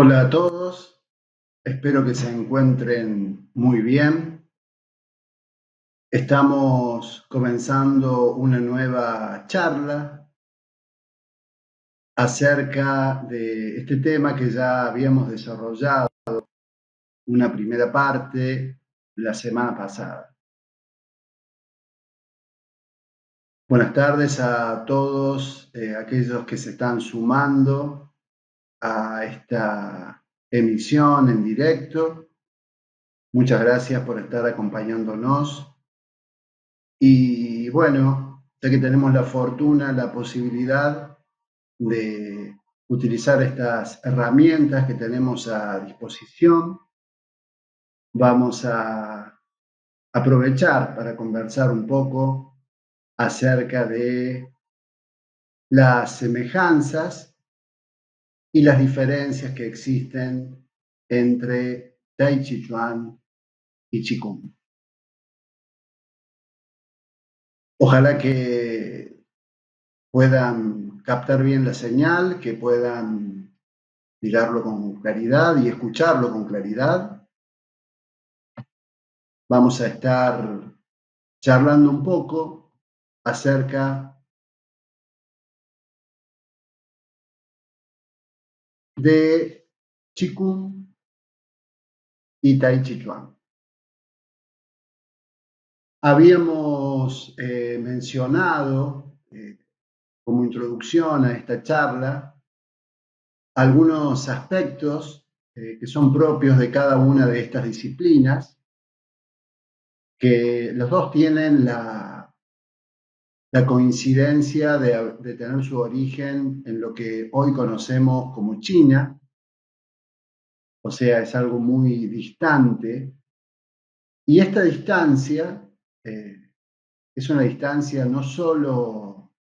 Hola a todos, espero que se encuentren muy bien. Estamos comenzando una nueva charla acerca de este tema que ya habíamos desarrollado una primera parte la semana pasada. Buenas tardes a todos aquellos que se están sumando a esta emisión en directo. Muchas gracias por estar acompañándonos. Y bueno, ya que tenemos la fortuna, la posibilidad de utilizar estas herramientas que tenemos a disposición, vamos a aprovechar para conversar un poco acerca de las semejanzas y las diferencias que existen entre Tai Chi Chuan y Qigong. Ojalá que puedan captar bien la señal, que puedan mirarlo con claridad y escucharlo con claridad. Vamos a estar charlando un poco acerca de Qigong y Tai Chi Chuan. Habíamos mencionado como introducción a esta charla algunos aspectos que son propios de cada una de estas disciplinas, que los dos tienen la coincidencia de tener su origen en lo que hoy conocemos como China, o sea, es algo muy distante, y esta distancia es una distancia no solo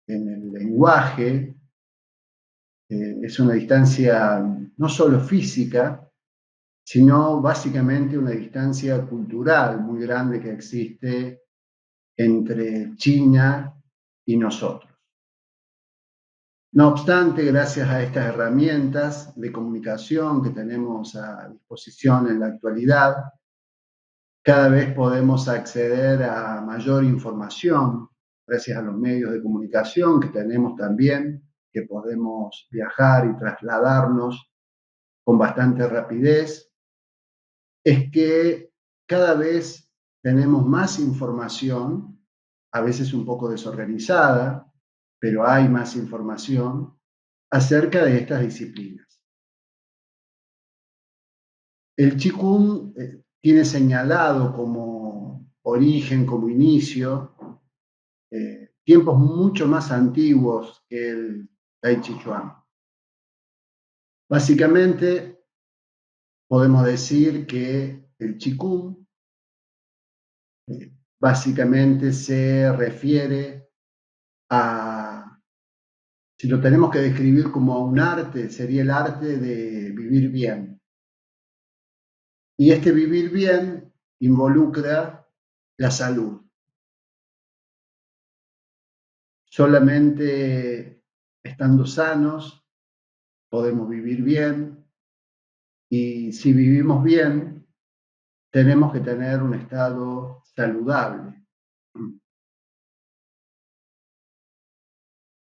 en el lenguaje, es una distancia no solo física, sino básicamente una distancia cultural muy grande que existe entre China y nosotros. No obstante, gracias a estas herramientas de comunicación que tenemos a disposición en la actualidad, cada vez podemos acceder a mayor información gracias a los medios de comunicación que tenemos también, que podemos viajar y trasladarnos con bastante rapidez. Es que cada vez tenemos más información, a veces un poco desorganizada, pero hay más información acerca de estas disciplinas. El Qigong tiene señalado como origen, como inicio, tiempos mucho más antiguos que el Tai Chi Chuan. Básicamente, podemos decir que el Qigong básicamente se refiere a, si lo tenemos que describir como un arte, sería el arte de vivir bien. Y este vivir bien involucra la salud. Solamente estando sanos podemos vivir bien, y si vivimos bien tenemos que tener un estado saludable.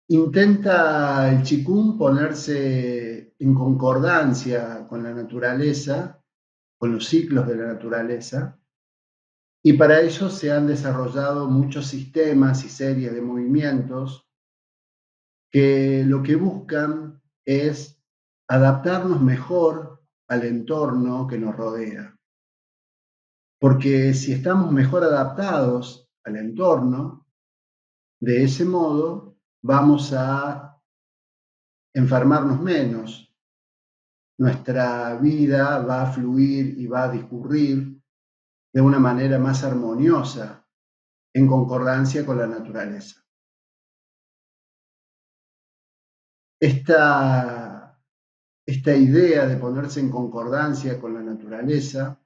Intenta el Qigong ponerse en concordancia con la naturaleza, con los ciclos de la naturaleza, y para ello se han desarrollado muchos sistemas y series de movimientos que lo que buscan es adaptarnos mejor al entorno que nos rodea. Porque si estamos mejor adaptados al entorno, de ese modo vamos a enfermarnos menos. Nuestra vida va a fluir y va a discurrir de una manera más armoniosa, en concordancia con la naturaleza. Esta idea de ponerse en concordancia con la naturaleza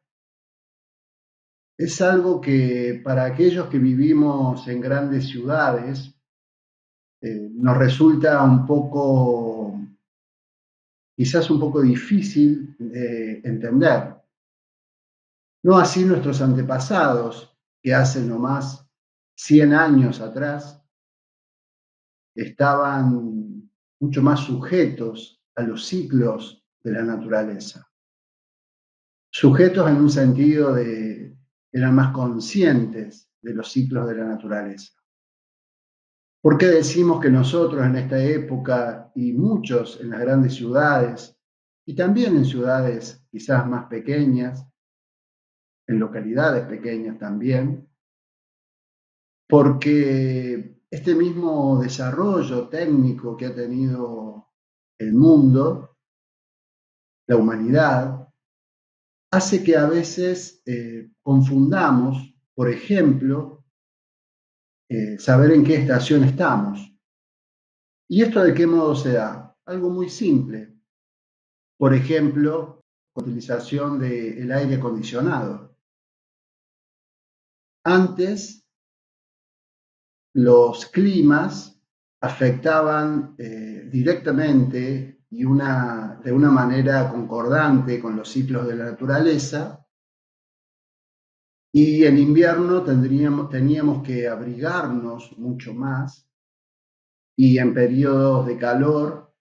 es algo que para aquellos que vivimos en grandes ciudades nos resulta un poco quizás un poco difícil de entender. No así nuestros antepasados, que hace no más 100 años atrás estaban mucho más sujetos a los ciclos de la naturaleza. Sujetos en un sentido de eran más conscientes de los ciclos de la naturaleza. ¿Por qué decimos que nosotros en esta época y muchos en las grandes ciudades y también en ciudades quizás más pequeñas, en localidades pequeñas también, porque este mismo desarrollo técnico que ha tenido el mundo, la humanidad, hace que a veces confundamos, por ejemplo, saber en qué estación estamos. ¿Y esto de qué modo se da? Algo muy simple. Por ejemplo, la utilización del aire acondicionado. Antes, los climas afectaban directamente y de una manera concordante con los ciclos de la naturaleza, y en invierno teníamos que abrigarnos mucho más, y en periodos de calor,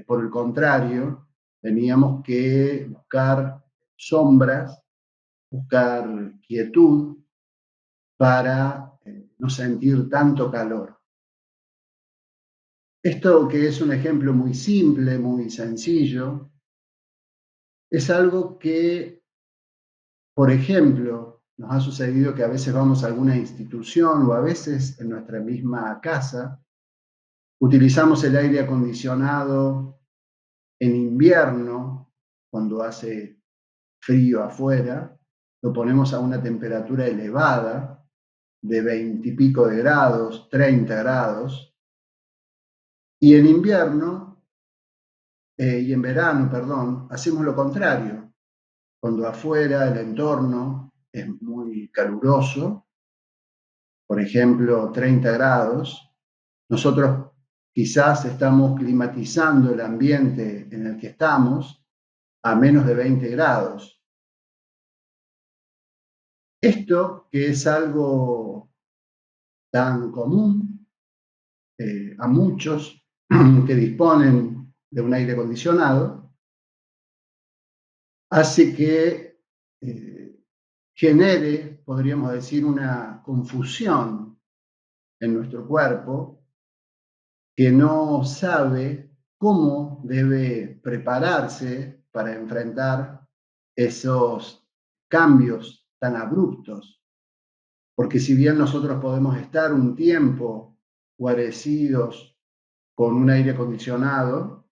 por el contrario, teníamos que buscar sombras, buscar quietud para no sentir tanto calor. Esto, que es un ejemplo muy simple, muy sencillo, es algo que, por ejemplo, nos ha sucedido que a veces vamos a alguna institución o a veces en nuestra misma casa, utilizamos el aire acondicionado en invierno, cuando hace frío afuera, lo ponemos a una temperatura elevada de 20 y pico de grados, 30 grados, y en invierno, y en verano, perdón, hacemos lo contrario. Cuando afuera el entorno es muy caluroso, por ejemplo, 30 grados, nosotros quizás estamos climatizando el ambiente en el que estamos a menos de 20 grados. Esto, que es algo tan común a muchos que disponen de un aire acondicionado, hace que genere, podríamos decir, una confusión en nuestro cuerpo, que no sabe cómo debe prepararse para enfrentar esos cambios tan abruptos. Porque si bien nosotros podemos estar un tiempo guarecidos con un aire acondicionado,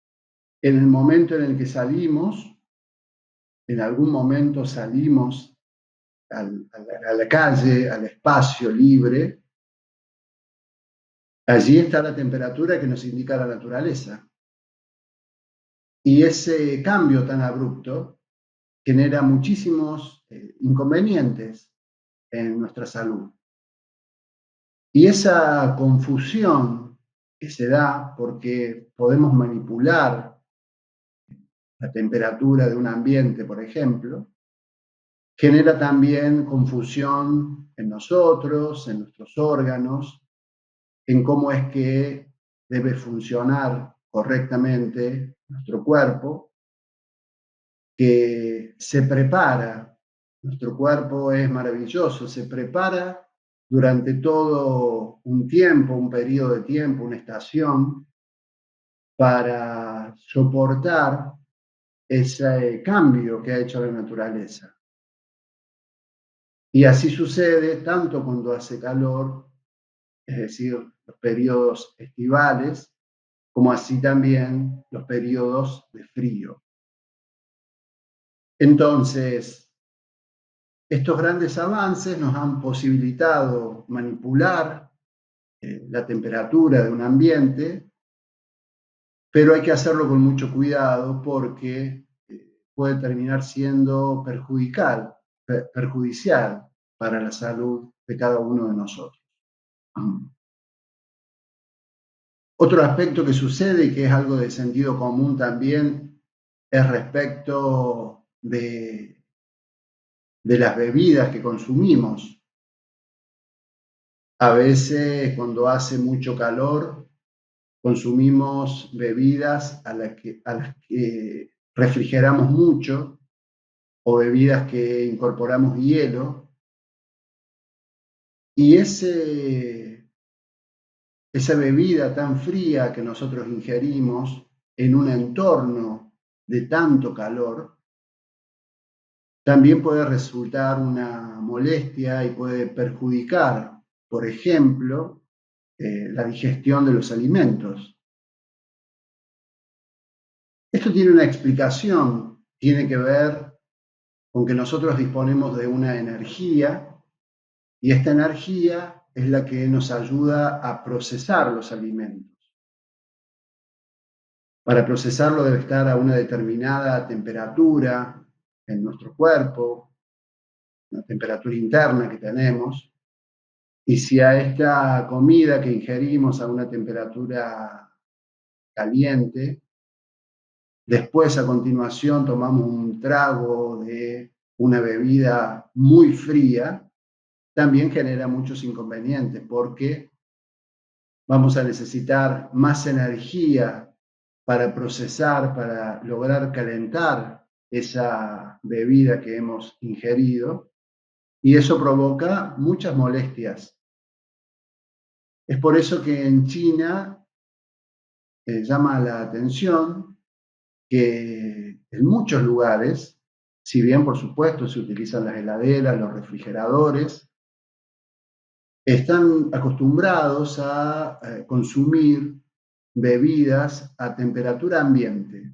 en el momento en el que salimos, en algún momento salimos a la calle, al espacio libre, allí está la temperatura que nos indica la naturaleza. Y ese cambio tan abrupto genera muchísimos inconvenientes en nuestra salud. Y esa confusión que se da porque podemos manipular la temperatura de un ambiente, por ejemplo, genera también confusión en nosotros, en nuestros órganos, en cómo es que debe funcionar correctamente nuestro cuerpo, que se prepara, nuestro cuerpo es maravilloso, se prepara durante todo un tiempo, un periodo de tiempo, una estación, para soportar ese cambio que ha hecho la naturaleza. Y así sucede tanto cuando hace calor, es decir, los periodos estivales, como así también los periodos de frío. Entonces, estos grandes avances nos han posibilitado manipular la temperatura de un ambiente, pero hay que hacerlo con mucho cuidado porque puede terminar siendo perjudicial para la salud de cada uno de nosotros. Otro aspecto que sucede y que es algo de sentido común también es respecto de las bebidas que consumimos. A veces, cuando hace mucho calor, consumimos bebidas a las que refrigeramos mucho, o bebidas que incorporamos hielo, y esa bebida tan fría que nosotros ingerimos en un entorno de tanto calor, también puede resultar una molestia y puede perjudicar, por ejemplo, la digestión de los alimentos. Esto tiene una explicación, tiene que ver con que nosotros disponemos de una energía, y esta energía es la que nos ayuda a procesar los alimentos. Para procesarlo debe estar a una determinada temperatura en nuestro cuerpo, una temperatura interna que tenemos, y si a esta comida que ingerimos a una temperatura caliente, después a continuación tomamos un trago de una bebida muy fría, también genera muchos inconvenientes porque vamos a necesitar más energía para procesar, para lograr calentar esa bebida que hemos ingerido, y eso provoca muchas molestias. Es por eso que en China llama la atención que en muchos lugares, si bien por supuesto se utilizan las heladeras, los refrigeradores, están acostumbrados a consumir bebidas a temperatura ambiente,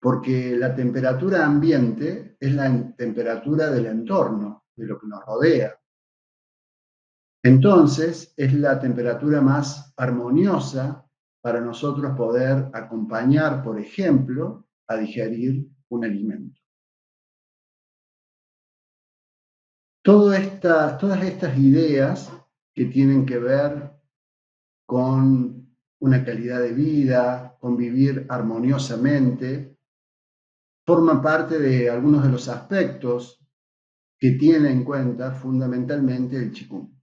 porque la temperatura ambiente es la temperatura del entorno, de lo que nos rodea. Entonces, es la temperatura más armoniosa para nosotros poder acompañar, por ejemplo, a digerir un alimento. Todas estas ideas que tienen que ver con una calidad de vida, con vivir armoniosamente, forman parte de algunos de los aspectos que tiene en cuenta fundamentalmente el Qigong.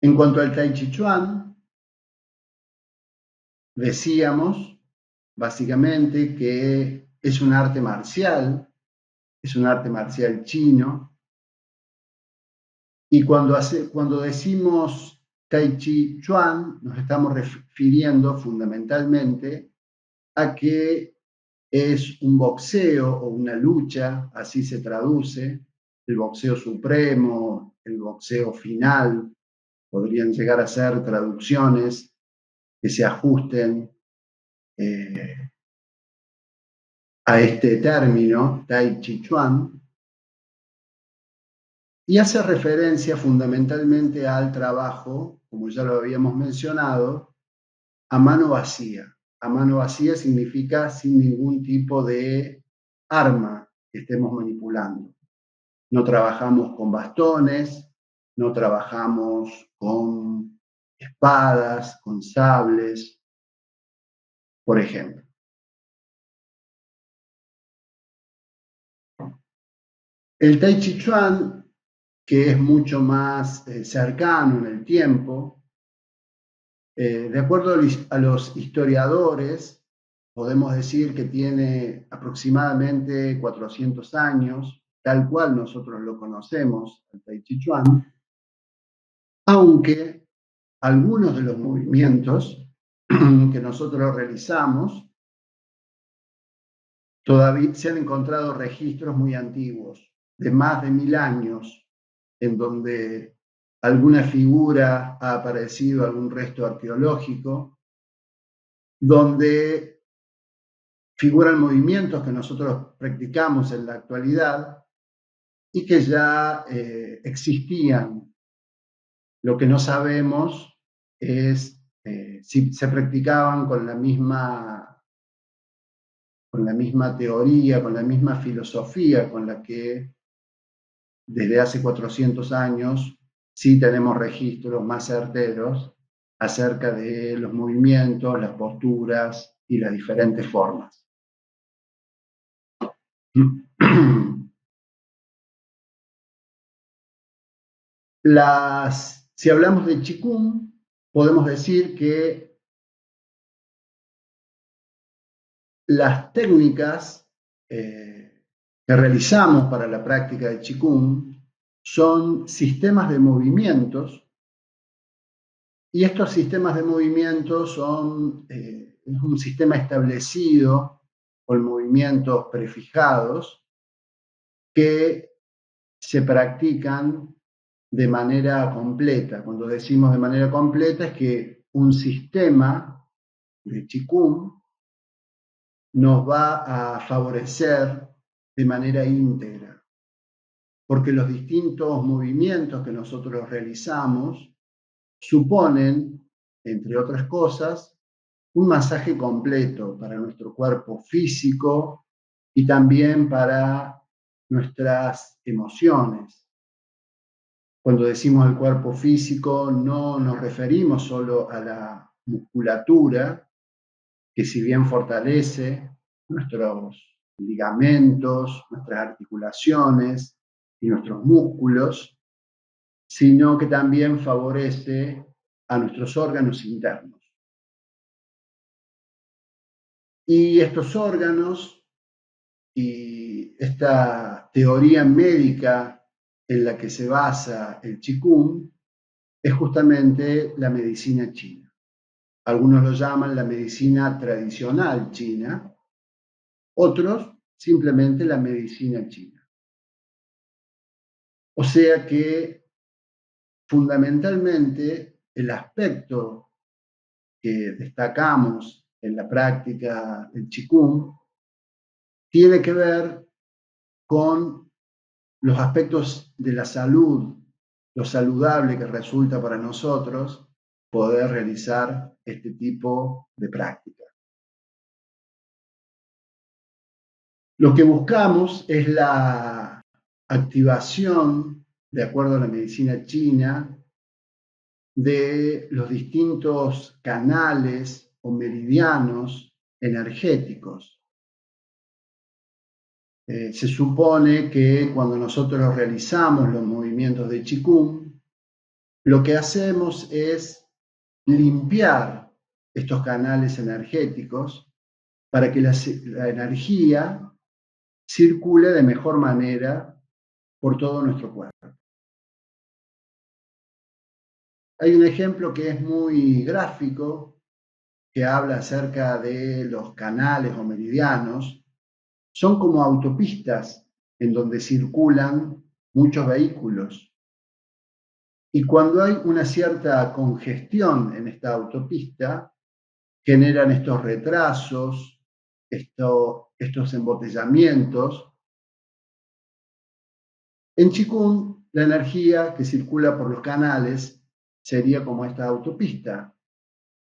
En cuanto al Tai Chi Chuan, decíamos básicamente que es un arte marcial chino, y cuando decimos Tai Chi Chuan, nos estamos refiriendo fundamentalmente a que es un boxeo o una lucha, así se traduce, el boxeo supremo, el boxeo final, podrían llegar a ser traducciones que se ajusten a este término, Tai Chi Chuan, y hace referencia fundamentalmente al trabajo, como ya lo habíamos mencionado, a mano vacía. A mano vacía significa sin ningún tipo de arma que estemos manipulando. No trabajamos con bastones, no trabajamos con espadas, con sables, por ejemplo. El Tai Chi Chuan, que es mucho más cercano en el tiempo, de acuerdo a los historiadores, podemos decir que tiene aproximadamente 400 años, tal cual nosotros lo conocemos, el Tai Chi Chuan, aunque algunos de los movimientos que nosotros realizamos, todavía se han encontrado registros muy antiguos, de más de 1000 años, en donde alguna figura ha aparecido, algún resto arqueológico, donde figuran movimientos que nosotros practicamos en la actualidad y que ya existían. Lo que no sabemos es si se practicaban con la misma teoría, con la misma filosofía con la que desde hace 400 años sí tenemos registros más certeros acerca de los movimientos, las posturas y las diferentes formas. Si hablamos de Qigong, podemos decir que las técnicas que realizamos para la práctica de Qigong son sistemas de movimientos, y estos sistemas de movimientos son un sistema establecido con movimientos prefijados que se practican de manera completa. Cuando decimos de manera completa es que un sistema de Qigong nos va a favorecer de manera íntegra, porque los distintos movimientos que nosotros realizamos suponen, entre otras cosas, un masaje completo para nuestro cuerpo físico y también para nuestras emociones. Cuando decimos el cuerpo físico, no nos referimos solo a la musculatura, que si bien fortalece nuestros ligamentos, nuestras articulaciones y nuestros músculos, sino que también favorece a nuestros órganos internos. Y estos órganos y esta teoría médica en la que se basa el Qigong es justamente la medicina china. Algunos lo llaman la medicina tradicional china, otros simplemente la medicina china. O sea que fundamentalmente el aspecto que destacamos en la práctica del Qigong tiene que ver con los aspectos de la salud, lo saludable que resulta para nosotros poder realizar este tipo de práctica. Lo que buscamos es la activación, de acuerdo a la medicina china, de los distintos canales o meridianos energéticos. Se supone que cuando nosotros realizamos los movimientos de Qigong, lo que hacemos es limpiar estos canales energéticos para que la energía circule de mejor manera por todo nuestro cuerpo. Hay un ejemplo que es muy gráfico, que habla acerca de los canales o meridianos. Son como autopistas en donde circulan muchos vehículos. Y cuando hay una cierta congestión en esta autopista, generan estos retrasos, estos embotellamientos. En Qigong, la energía que circula por los canales sería como esta autopista,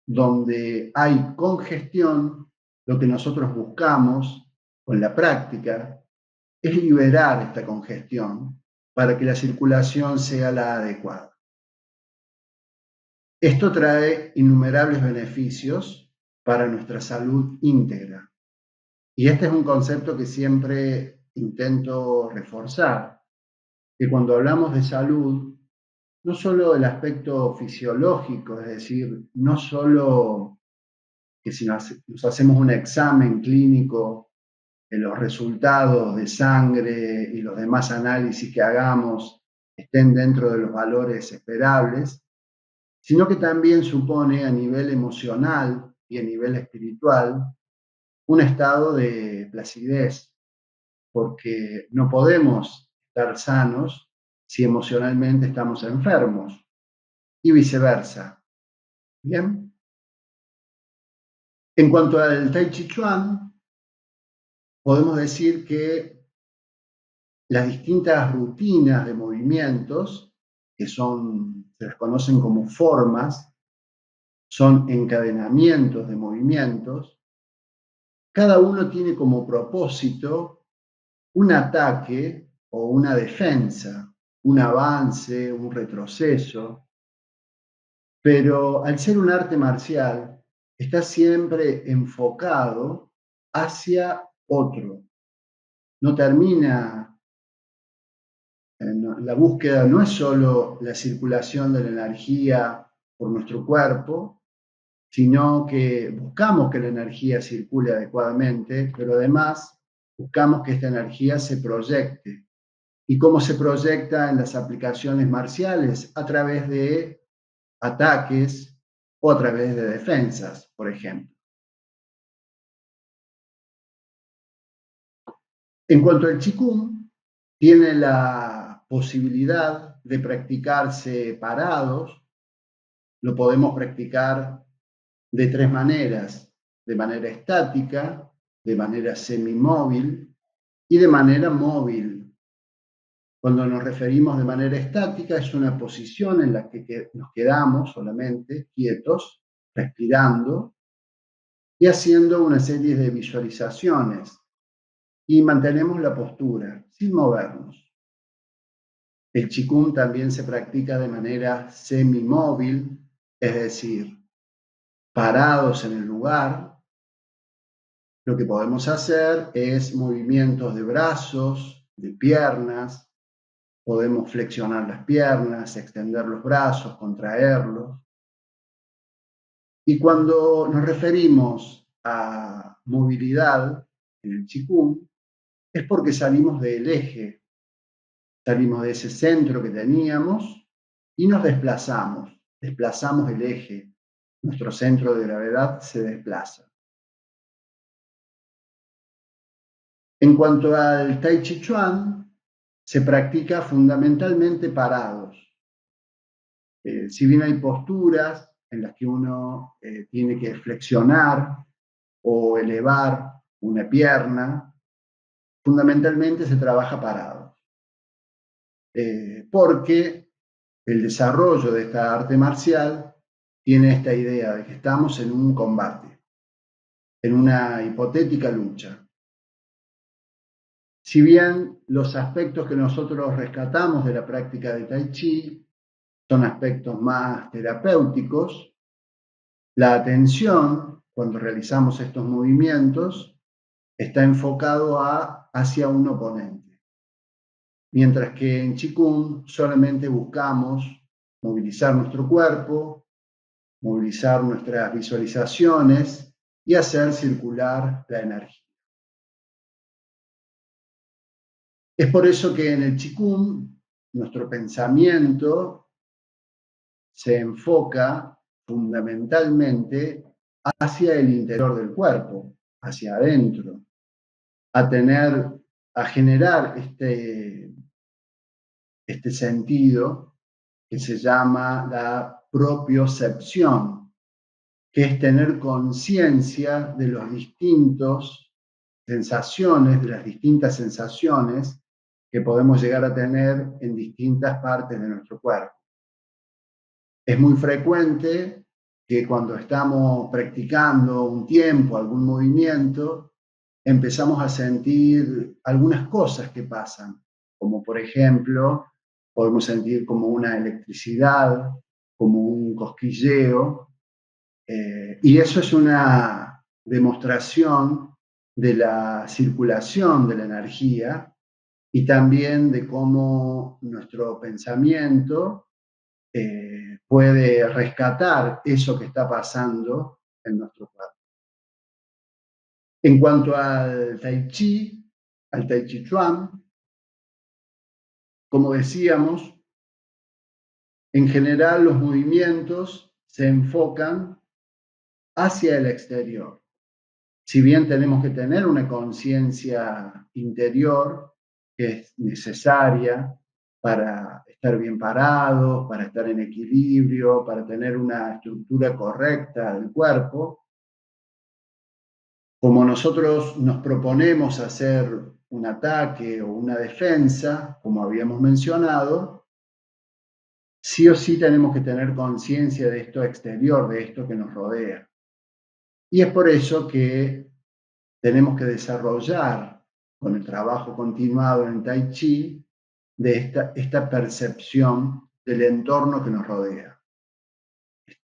donde hay congestión. Lo que nosotros buscamos con la práctica es liberar esta congestión para que la circulación sea la adecuada. Esto trae innumerables beneficios para nuestra salud íntegra. Y este es un concepto que siempre intento reforzar, que cuando hablamos de salud, no solo el aspecto fisiológico, es decir, no solo que si nos hacemos un examen clínico, los resultados de sangre y los demás análisis que hagamos estén dentro de los valores esperables, sino que también supone a nivel emocional y a nivel espiritual un estado de placidez, porque no podemos estar sanos si emocionalmente estamos enfermos y viceversa. Bien. En cuanto al Tai Chi Chuan, podemos decir que las distintas rutinas de movimientos, que se las conocen como formas, son encadenamientos de movimientos. Cada uno tiene como propósito un ataque o una defensa, un avance, un retroceso. Pero al ser un arte marcial, está siempre enfocado hacia otro. No termina, la búsqueda no es solo la circulación de la energía por nuestro cuerpo, sino que buscamos que la energía circule adecuadamente, pero además buscamos que esta energía se proyecte. ¿Y cómo se proyecta en las aplicaciones marciales? A través de ataques o a través de defensas, por ejemplo. En cuanto al Qigong, tiene la posibilidad de practicarse parados. Lo podemos practicar de tres maneras: de manera estática, de manera semimóvil y de manera móvil. Cuando nos referimos de manera estática, es una posición en la que nos quedamos solamente quietos, respirando y haciendo una serie de visualizaciones, y mantenemos la postura sin movernos. El Qigong también se practica de manera semimóvil, es decir, parados en el lugar. Lo que podemos hacer es movimientos de brazos, de piernas. Podemos flexionar las piernas, extender los brazos, contraerlos. Y cuando nos referimos a movilidad en el Qigong, es porque salimos del eje, salimos de ese centro que teníamos y nos desplazamos el eje. Nuestro centro de gravedad se desplaza. En cuanto al Tai Chi Chuan, se practica fundamentalmente parados. Si bien hay posturas en las que uno tiene que flexionar o elevar una pierna, fundamentalmente se trabaja parado. Porque el desarrollo de esta arte marcial tiene esta idea de que estamos en un combate, en una hipotética lucha. Si bien los aspectos que nosotros rescatamos de la práctica de Tai Chi son aspectos más terapéuticos, la atención, cuando realizamos estos movimientos, está enfocado hacia un oponente. Mientras que en Qigong solamente buscamos movilizar nuestro cuerpo, movilizar nuestras visualizaciones y hacer circular la energía. Es por eso que en el Qigong nuestro pensamiento se enfoca fundamentalmente hacia el interior del cuerpo, hacia adentro, a generar este sentido que se llama la propiocepción, que es tener conciencia de las distintas sensaciones que podemos llegar a tener en distintas partes de nuestro cuerpo. Es muy frecuente que cuando estamos practicando un tiempo, algún movimiento, empezamos a sentir algunas cosas que pasan, como por ejemplo, podemos sentir como una electricidad, como un cosquilleo, y eso es una demostración de la circulación de la energía y también de cómo nuestro pensamiento puede rescatar eso que está pasando en nuestro cuerpo. En cuanto al Tai Chi, al Tai Chi Chuan, como decíamos, en general los movimientos se enfocan hacia el exterior. Si bien tenemos que tener una conciencia interior que es necesaria para estar bien parados, para estar en equilibrio, para tener una estructura correcta del cuerpo, como nosotros nos proponemos hacer un ataque o una defensa, como habíamos mencionado, sí o sí tenemos que tener conciencia de esto exterior, de esto que nos rodea. Y es por eso que tenemos que desarrollar con el trabajo continuado en Tai Chi de esta percepción del entorno que nos rodea.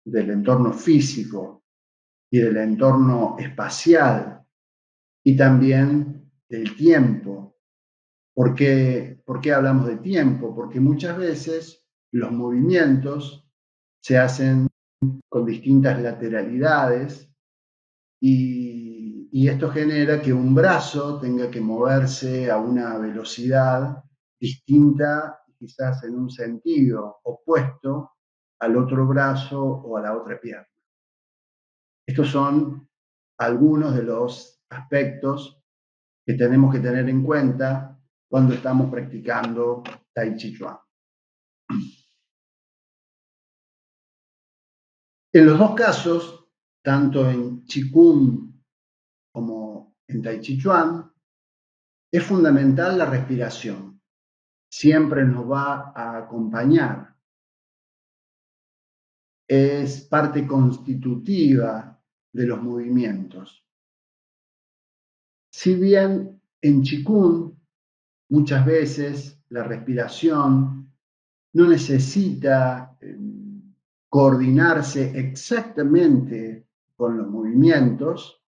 del entorno físico y del entorno espacial y también del tiempo. ¿Por qué hablamos de tiempo? Porque muchas veces los movimientos se hacen con distintas lateralidades y esto genera que un brazo tenga que moverse a una velocidad distinta, quizás en un sentido opuesto al otro brazo o a la otra pierna. Estos son algunos de los aspectos que tenemos que tener en cuenta cuando estamos practicando Tai Chi Chuan. En los dos casos, tanto en Qigong como en Tai Chi Chuan, es fundamental la respiración. Siempre nos va a acompañar. Es parte constitutiva de los movimientos. Si bien en Qigong muchas veces la respiración no necesita coordinarse exactamente con los movimientos,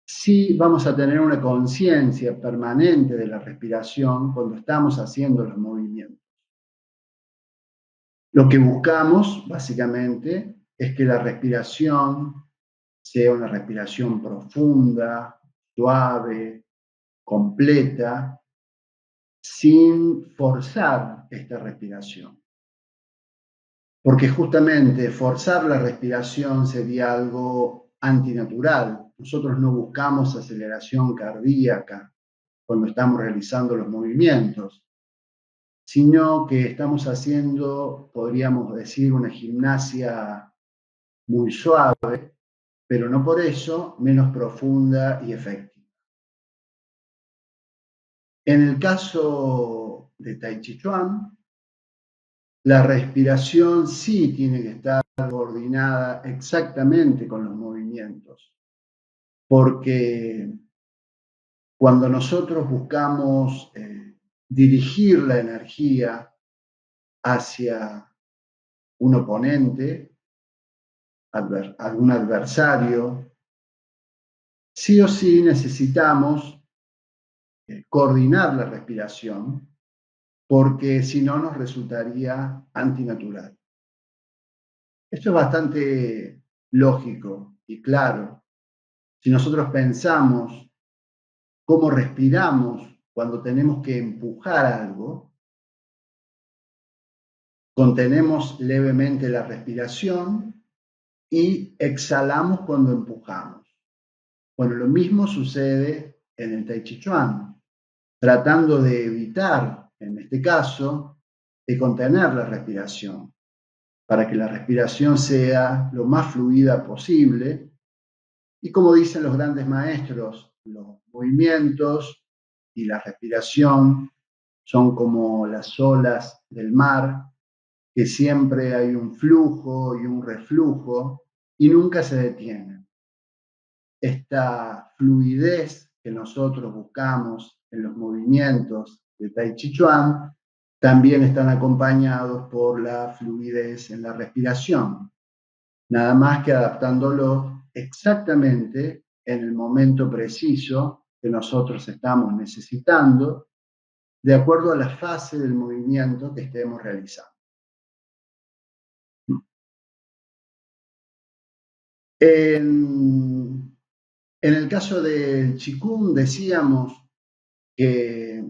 sí vamos a tener una conciencia permanente de la respiración cuando estamos haciendo los movimientos. Lo que buscamos, básicamente, es que la respiración sea una respiración profunda, suave, completa, sin forzar esta respiración. Porque justamente forzar la respiración sería algo antinatural. Nosotros no buscamos aceleración cardíaca cuando estamos realizando los movimientos, sino que estamos haciendo, podríamos decir, una gimnasia muy suave, pero no por eso menos profunda y efectiva. En el caso de Tai Chi Chuan, la respiración sí tiene que estar coordinada exactamente con los movimientos, porque cuando nosotros buscamos dirigir la energía hacia un oponente, algún adversario, sí o sí necesitamos coordinar la respiración, porque si no nos resultaría antinatural. Esto es bastante lógico y claro. Si nosotros pensamos cómo respiramos cuando tenemos que empujar algo, contenemos levemente la respiración y exhalamos cuando empujamos. Bueno, lo mismo sucede en el Tai Chi Chuan, tratando de evitar, en este caso, de contener la respiración, para que la respiración sea lo más fluida posible. Y como dicen los grandes maestros, los movimientos y la respiración son como las olas del mar, que siempre hay un flujo y un reflujo y nunca se detienen. Esta fluidez que nosotros buscamos en los movimientos de Tai Chi Chuan también están acompañados por la fluidez en la respiración, nada más que adaptándolo exactamente en el momento preciso que nosotros estamos necesitando, de acuerdo a la fase del movimiento que estemos realizando. En el caso del Qigong decíamos que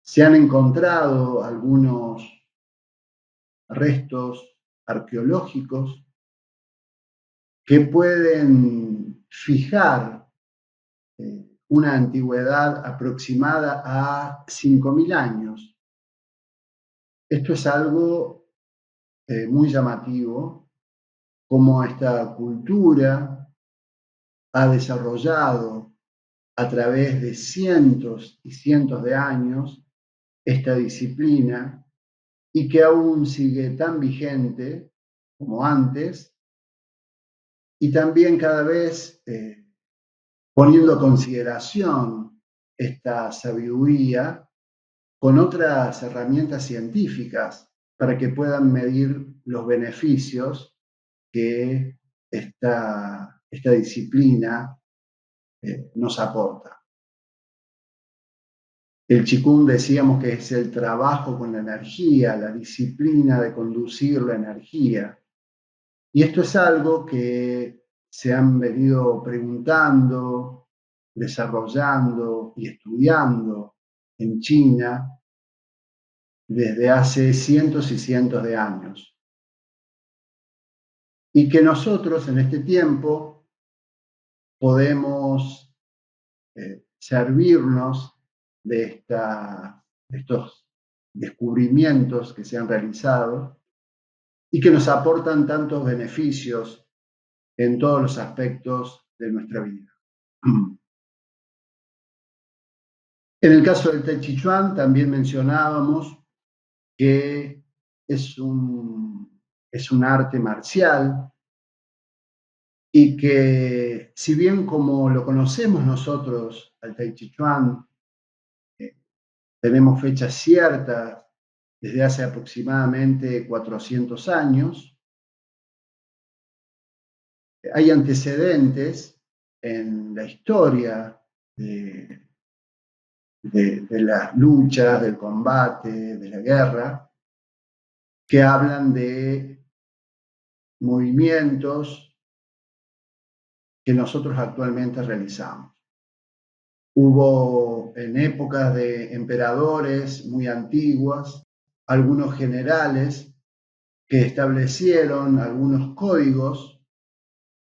se han encontrado algunos restos arqueológicos que pueden fijar una antigüedad aproximada a 5.000 años. Esto es algo muy llamativo, como esta cultura ha desarrollado a través de cientos y cientos de años esta disciplina y que aún sigue tan vigente como antes y también cada vez poniendo a consideración esta sabiduría con otras herramientas científicas para que puedan medir los beneficios que esta disciplina nos aporta. El Qigong decíamos que es el trabajo con la energía, la disciplina de conducir la energía. Y esto es algo que se han venido preguntando, desarrollando y estudiando en China desde hace cientos y cientos de años. Y que nosotros en este tiempo podemos servirnos de estos descubrimientos que se han realizado y que nos aportan tantos beneficios en todos los aspectos de nuestra vida. En el caso del Tai Chi Chuan también mencionábamos que es un arte marcial y que si bien como lo conocemos nosotros al Tai Chi Chuan, tenemos fechas ciertas desde hace aproximadamente 400 años, hay antecedentes en la historia de las luchas, del combate, de la guerra, que hablan de movimientos que nosotros actualmente realizamos. Hubo en épocas de emperadores muy antiguas, algunos generales que establecieron algunos códigos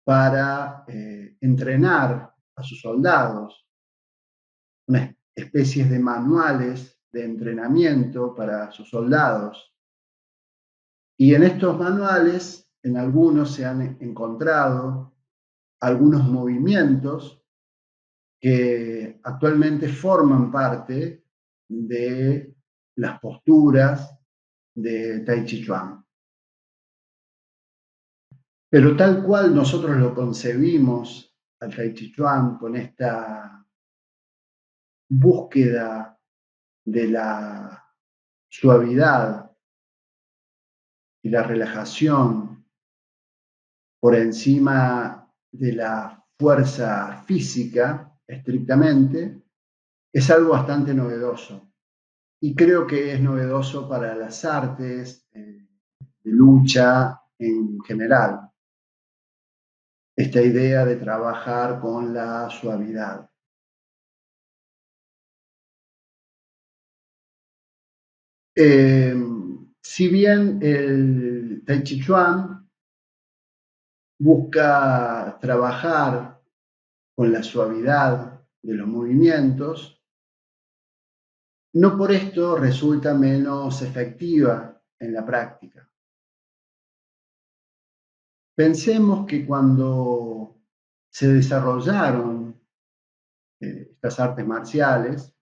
para entrenar a sus soldados, unas especies de manuales de entrenamiento para sus soldados. Y en estos manuales, en algunos se han encontrado algunos movimientos que actualmente forman parte de las posturas de Tai Chi Chuan. Pero tal cual nosotros lo concebimos al Tai Chi Chuan, con esta búsqueda de la suavidad y la relajación por encima de la fuerza física, estrictamente, es algo bastante novedoso. Y creo que es novedoso para las artes de lucha en general, esta idea de trabajar con la suavidad. Si bien el Tai Chi Chuan busca trabajar con la suavidad de los movimientos, no por esto resulta menos efectiva en la práctica. Pensemos que cuando se desarrollaron estas artes marciales,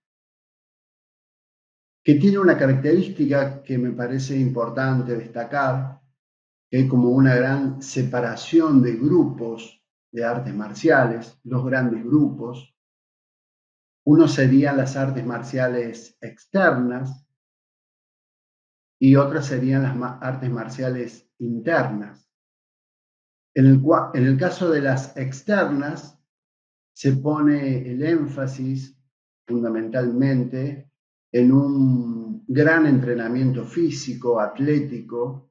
que tiene una característica que me parece importante destacar, que hay como una gran separación de grupos de artes marciales, dos grandes grupos. Uno serían las artes marciales externas y otras serían las artes marciales internas. En el caso de las externas, se pone el énfasis fundamentalmente en un gran entrenamiento físico, atlético,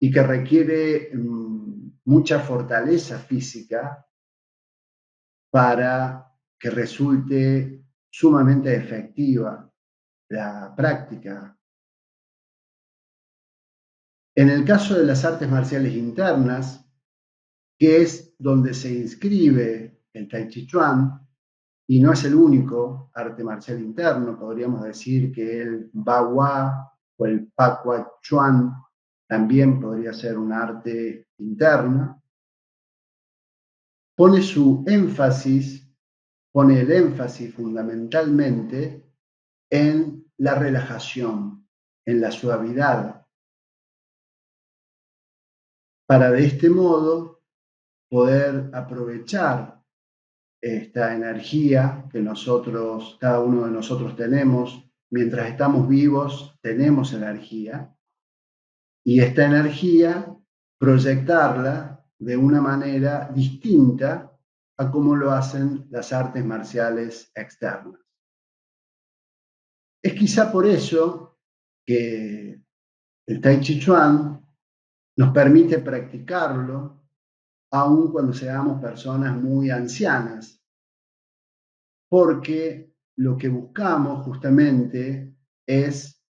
y que requiere mucha fortaleza física para que resulte sumamente efectiva la práctica. En el caso de las artes marciales internas, que es donde se inscribe el Tai Chi Chuan, y no es el único arte marcial interno, podríamos decir que el Bahua o el Pakua Chuan también podría ser un arte interno, pone el énfasis fundamentalmente en la relajación, en la suavidad, para de este modo poder aprovechar esta energía que cada uno de nosotros tenemos. Mientras estamos vivos, tenemos energía, y esta energía proyectarla de una manera distinta a como lo hacen las artes marciales externas. Es quizá por eso que el Tai Chi Chuan nos permite practicarlo aun cuando seamos personas muy ancianas, porque lo que buscamos justamente es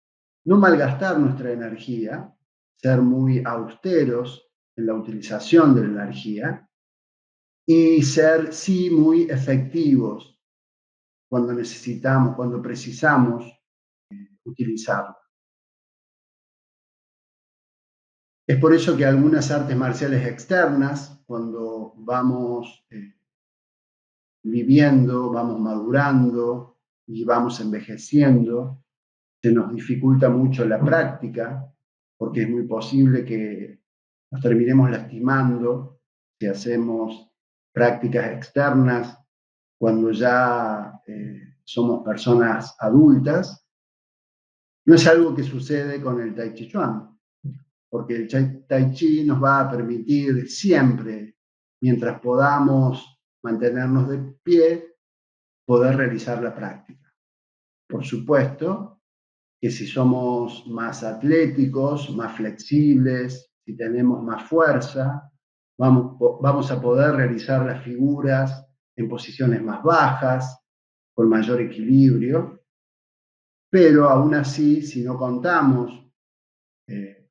no malgastar nuestra energía, ser muy austeros en la utilización de la energía y ser, sí, muy efectivos cuando necesitamos, cuando precisamos utilizarlo. Es por eso que algunas artes marciales externas, cuando vamos viviendo, vamos madurando y vamos envejeciendo, se nos dificulta mucho la práctica, porque es muy posible que nos terminemos lastimando si hacemos prácticas externas cuando ya somos personas adultas. No es algo que sucede con el Tai Chi Chuan, porque el Tai Chi nos va a permitir siempre, mientras podamos mantenernos de pie, poder realizar la práctica. Por supuesto que si somos más atléticos, más flexibles, si tenemos más fuerza, vamos a poder realizar las figuras en posiciones más bajas, con mayor equilibrio, pero aún así, si no contamos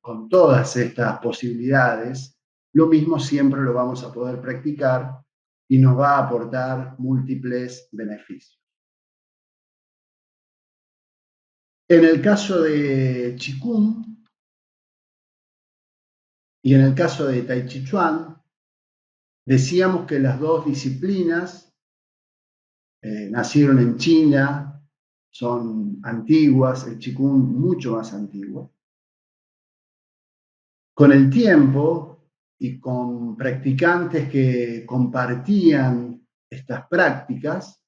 con todas estas posibilidades, lo mismo siempre lo vamos a poder practicar y nos va a aportar múltiples beneficios. En el caso de Qigong y en el caso de Tai Chi Chuan, decíamos que las dos disciplinas nacieron en China, son antiguas, el Qigong mucho más antiguo. Con el tiempo y con practicantes que compartían estas prácticas,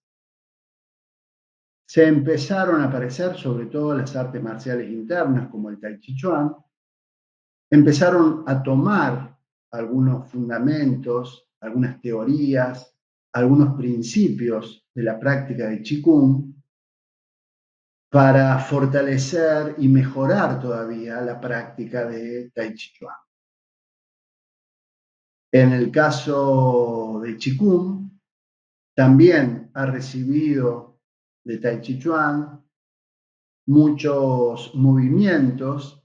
se empezaron a aparecer sobre todo las artes marciales internas como el Tai Chi Chuan, empezaron a tomar algunos fundamentos, algunas teorías, algunos principios de la práctica de Qigong para fortalecer y mejorar todavía la práctica de Tai Chi Chuan. En el caso de Qigong, también ha recibido de Tai Chi Chuan muchos movimientos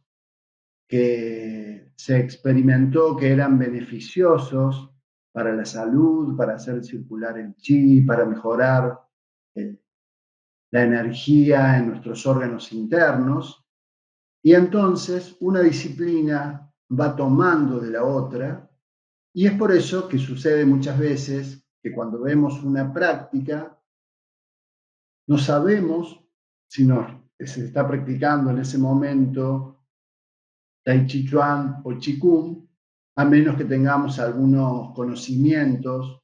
que se experimentó que eran beneficiosos para la salud, para hacer circular el chi, para mejorar la energía en nuestros órganos internos. Y entonces una disciplina va tomando de la otra, y es por eso que sucede muchas veces que cuando vemos una práctica, no sabemos si se está practicando en ese momento Tai Chi Chuan o Qigong, a menos que tengamos algunos conocimientos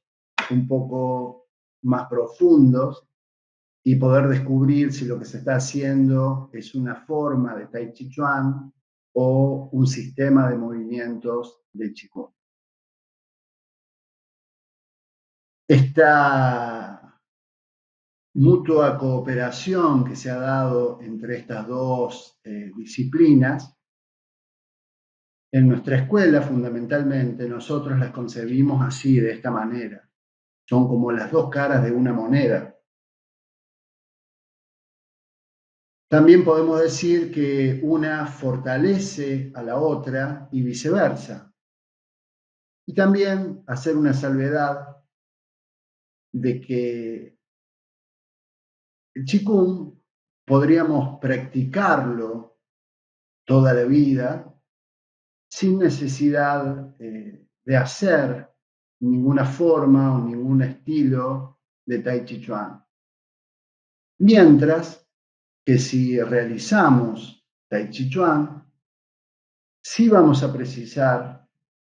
un poco más profundos y poder descubrir si lo que se está haciendo es una forma de Tai Chi Chuan o un sistema de movimientos de Qigong. Esta mutua cooperación que se ha dado entre estas dos disciplinas, en nuestra escuela fundamentalmente nosotros las concebimos así, de esta manera. Son como las dos caras de una moneda. También podemos decir que una fortalece a la otra y viceversa. Y también hacer una salvedad de que el Qigong podríamos practicarlo toda la vida sin necesidad de hacer ninguna forma o ningún estilo de Tai Chi Chuan. Mientras que si realizamos Tai Chi Chuan, sí vamos a precisar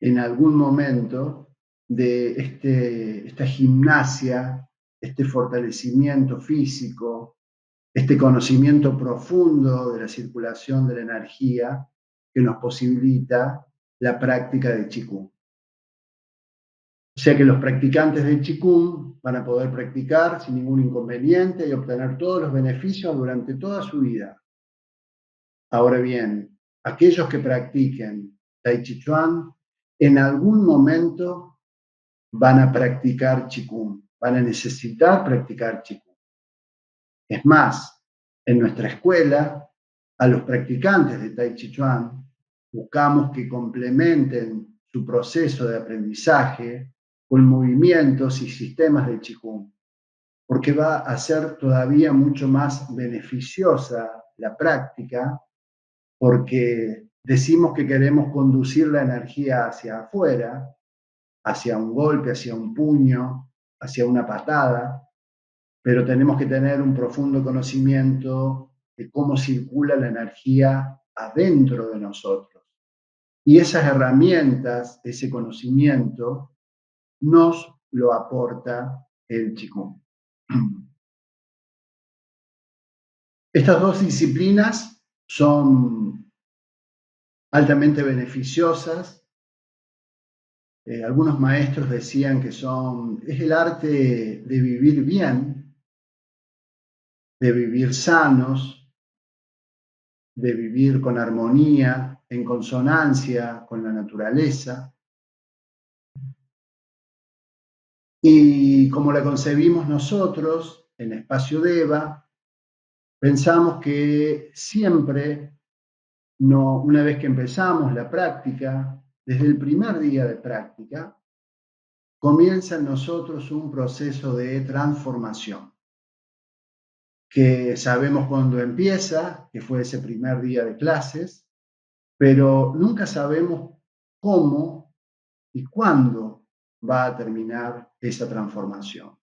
en algún momento de esta gimnasia, este fortalecimiento físico, este conocimiento profundo de la circulación de la energía que nos posibilita la práctica de Qigong. O sea que los practicantes de Qigong van a poder practicar sin ningún inconveniente y obtener todos los beneficios durante toda su vida. Ahora bien, aquellos que practiquen Tai Chi Chuan en algún momento van a practicar Qigong, van a necesitar practicar Qigong. Es más, en nuestra escuela, a los practicantes de Tai Chi Chuan buscamos que complementen su proceso de aprendizaje con movimientos y sistemas de Qigong, porque va a ser todavía mucho más beneficiosa la práctica, porque decimos que queremos conducir la energía hacia afuera, hacia un golpe, hacia un puño, hacia una patada, pero tenemos que tener un profundo conocimiento de cómo circula la energía adentro de nosotros. Y esas herramientas, ese conocimiento, nos lo aporta el Qigong. Estas dos disciplinas son altamente beneficiosas. Algunos maestros decían que es el arte de vivir bien, de vivir sanos, de vivir con armonía, en consonancia con la naturaleza. Y como la concebimos nosotros en Espacio Deva, pensamos que siempre, una vez que empezamos la práctica, desde el primer día de práctica, comienza en nosotros un proceso de transformación, que sabemos cuándo empieza, que fue ese primer día de clases, pero nunca sabemos cómo y cuándo va a terminar esa transformación.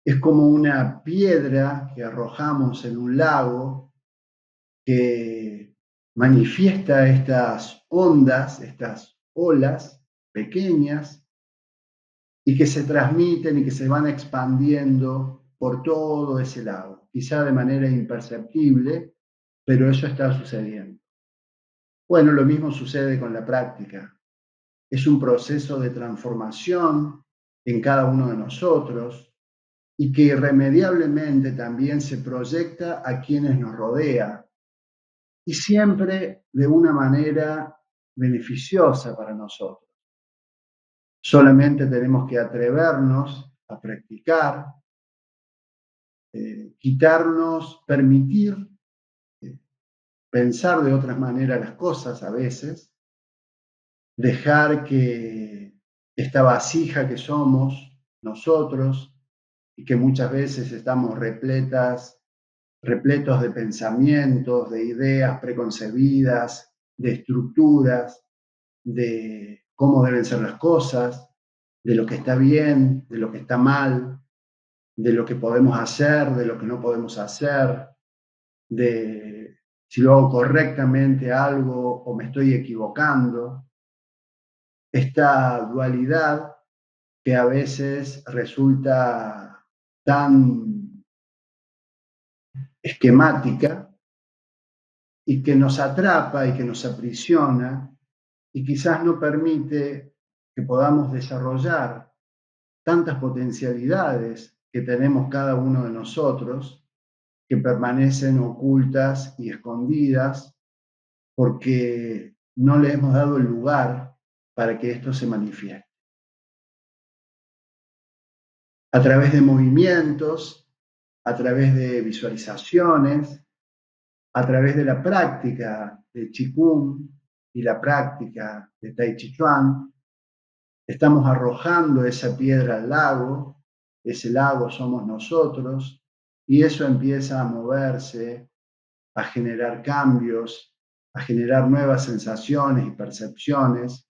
Es como una piedra que arrojamos en un lago que manifiesta estas ondas, estas olas pequeñas y que se transmiten y que se van expandiendo por todo ese lago, quizá de manera imperceptible, pero eso está sucediendo. Bueno, lo mismo sucede con la práctica. Es un proceso de transformación en cada uno de nosotros y que irremediablemente también se proyecta a quienes nos rodea y siempre de una manera beneficiosa para nosotros. Solamente tenemos que atrevernos a practicar, quitarnos, permitir pensar de otras maneras las cosas a veces, dejar que esta vasija que somos nosotros y que muchas veces estamos repletos de pensamientos, de ideas preconcebidas, de estructuras, de cómo deben ser las cosas, de lo que está bien, de lo que está mal, de lo que podemos hacer, de lo que no podemos hacer, de si lo hago correctamente algo o me estoy equivocando. Esta dualidad que a veces resulta tan esquemática y que nos atrapa y que nos aprisiona y quizás no permite que podamos desarrollar tantas potencialidades que tenemos cada uno de nosotros, que permanecen ocultas y escondidas porque no le hemos dado el lugar para que esto se manifieste. A través de movimientos, a través de visualizaciones, a través de la práctica de Qigong y la práctica de Tai Chi Chuan, estamos arrojando esa piedra al lago, ese lago somos nosotros, y eso empieza a moverse, a generar cambios, a generar nuevas sensaciones y percepciones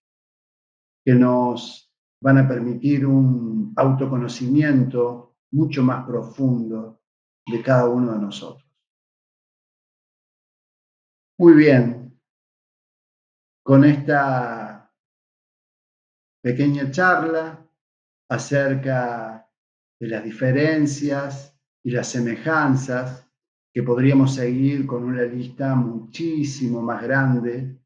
que nos van a permitir un autoconocimiento mucho más profundo de cada uno de nosotros. Muy bien, con esta pequeña charla acerca de las diferencias y las semejanzas, que podríamos seguir con una lista muchísimo más grande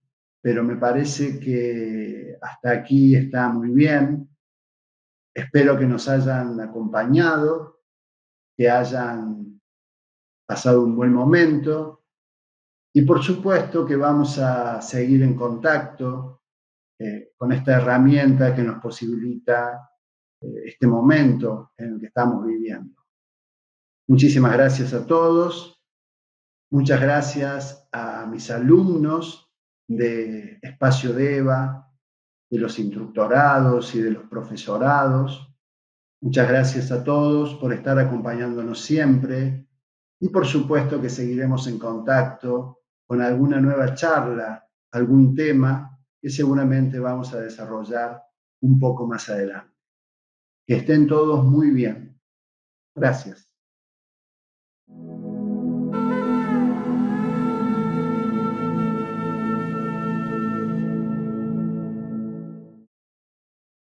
pero me parece que hasta aquí está muy bien. Espero que nos hayan acompañado, que hayan pasado un buen momento y por supuesto que vamos a seguir en contacto con esta herramienta que nos posibilita este momento en el que estamos viviendo. Muchísimas gracias a todos. Muchas gracias a mis alumnos de Espacio DEVA, de los instructorados y de los profesorados. Muchas gracias a todos por estar acompañándonos siempre y por supuesto que seguiremos en contacto con alguna nueva charla, algún tema que seguramente vamos a desarrollar un poco más adelante. Que estén todos muy bien. Gracias.